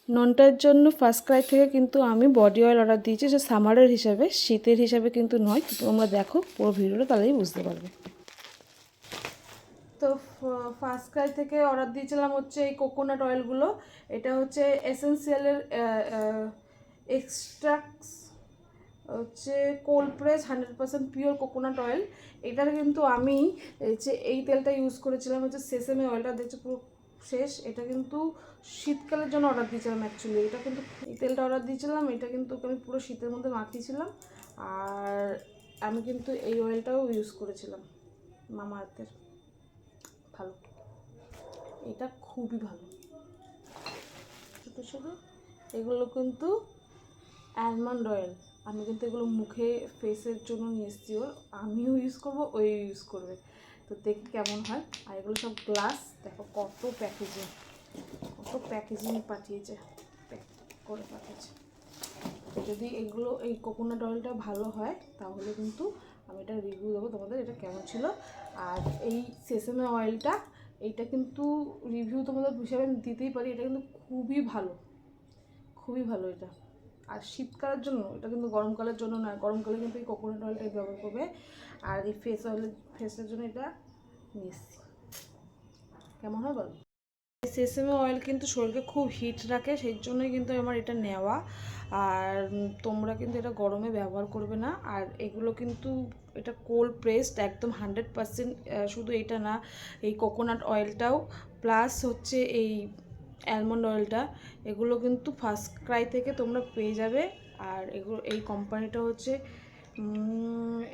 ননটার জন্য first Cry থেকে কিন্তু আমি বডি অয়েল অর্ডার দিয়েছি, যে সামারের হিসাবে, শীতের হিসাবে কিন্তু নয়। তোমরা দেখো পুরো ভিডিওটা, তাহলেই বুঝতে পারবে। তো ফার্স্ট ক্রাই থেকে অর্ডার দিয়েছিলাম হচ্ছে এই কোকোনাট অয়েলগুলো। এটা হচ্ছে এসেন্সিয়ালের এক্সট্রাক্টস হচ্ছে cold press 100% pure coconut oil. এটার কিন্তু আমি এই তেলটা ইউজ করেছিলাম হচ্ছে সেসেমে অয়েলটা, দেখছি পুরো শেষ। এটা কিন্তু শীতকালের জন্য অর্ডার দিয়েছিলাম অ্যাকচুয়ালি। এটা কিন্তু এই তেলটা অর্ডার দিয়েছিলাম, এটা কিন্তু আমি পুরো শীতের মধ্যে মাখিয়েছিলাম। আর আমি কিন্তু এই অয়েলটাও ইউজ করেছিলাম মামা আর্থের, ভালো, এটা খুবই ভালো। ছোটো ছোটো এগুলো কিন্তু অ্যালমন্ড অয়েল। আমি কিন্তু এগুলো মুখে ফেসের জন্য নিয়ে এসেছি, ওর আমিও ইউজ করবো, ওই ইউজ করবে, তো দেখি কেমন হয়। আর এগুলো সব গ্লাস, দেখো কত প্যাকেজিং পাঠিয়েছে, প্যাক করে পাঠিয়েছে। যদি এগুলো এই কোকোনাট অয়েলটা ভালো হয় তাহলে কিন্তু আমি এটা রিভিউ দেবো তোমাদের, এটা কেমন ছিল। আর এই সেসেমে অয়েলটা, এইটা কিন্তু রিভিউ তোমাদের হিসাবে আমি দিতেই পারি, এটা কিন্তু খুবই ভালো, খুবই ভালো এটা। আর শীতকালের জন্য এটা, কিন্তু গরমকালের জন্য নয়। গরমকালে কিন্তু এই কোকোনাট অয়েলটাই ব্যবহার করবে। আর এই ফেসের জন্য এটা নিচ্ছি, কেমন হয় বলো। সেসেমে অয়েল কিন্তু শরীরকে খুব হিট রাখে, সেই জন্যই কিন্তু আমার এটা নেওয়া। আর তোমরা কিন্তু এটা গরমে ব্যবহার করবে না। আর এগুলো কিন্তু এটা কোল্ড প্রেসড একদম 100%। শুধু এটা না, এই কোকোনাট অয়েলটাও প্লাস হচ্ছে এই অ্যালমন্ড অয়েলটা, এগুলো কিন্তু ফার্স্ট ক্রাই থেকে তোমরা পেয়ে যাবে। আর এগুলো, এই কোম্পানিটা হচ্ছে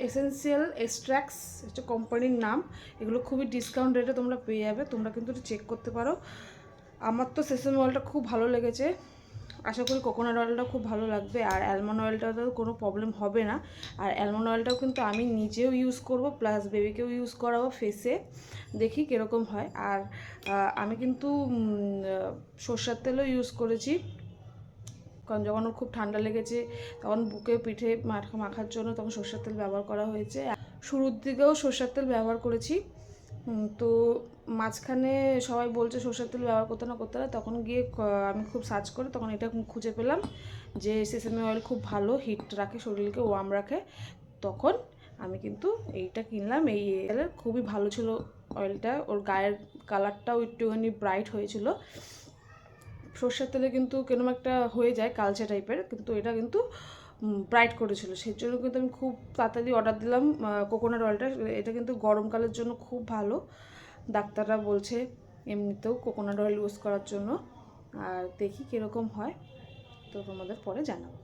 এসেন্সিয়াল এক্সট্রাক্টস হচ্ছে কোম্পানির নাম। এগুলো খুবই ডিসকাউন্ট রেটে তোমরা পেয়ে যাবে, তোমরা কিন্তু এটা চেক করতে পারো। আমার তো সেসেম অয়েলটা খুব ভালো লেগেছে, আশা করি কোকোনাট অয়েলটা খুব ভালো লাগবে। আর অ্যালমন্ড অয়েলটাতেও কোনো প্রবলেম হবে না। আর অ্যালমন্ড অয়েলটাও কিন্তু আমি নিজেও ইউজ করব, প্লাস বেবিকেও ইউজ করাবো ফেসে, দেখি কীরকম হয়। আর আমি কিন্তু সর্ষের তেলও ইউজ করেছি, কারণ যখন ওর খুব ঠান্ডা লেগেছে তখন বুকে পিঠে মাখার জন্য তখন সর্ষের তেল ব্যবহার করা হয়েছে। শুরুর দিকেও সর্ষের তেল ব্যবহার করেছি, তো মাঝখানে সবাই বলছে সর্ষের তেল ব্যবহার করতে না, তখন গিয়ে আমি খুব সার্চ করে তখন এটা খুঁজে পেলাম যে সেসেমে অয়েল খুব ভালো, হিট রাখে, শরীরকে ওয়ার্ম রাখে। তখন আমি কিন্তু এইটা কিনলাম। এই তেলের খুবই ভালো ছিল অয়েলটা, ওর গায়ের কালারটাও একটুখানি ব্রাইট হয়েছিল। সর্ষের তেলে কিন্তু কেরম একটা হয়ে যায় কালচে টাইপের, কিন্তু এটা কিন্তু ব্রাইট করেছিল, সেই জন্য কিন্তু আমি খুব তাড়াতাড়ি অর্ডার দিলাম কোকোনাট অয়েলটা। এটা কিন্তু গরমকালের জন্য খুব ভালো, ডাক্তাররা বলছে এমনিতেও কোকোনাট অয়েল ইউজ করার জন্য। আর দেখি কীরকম হয়, তো তোমাদের পরে জানাবো।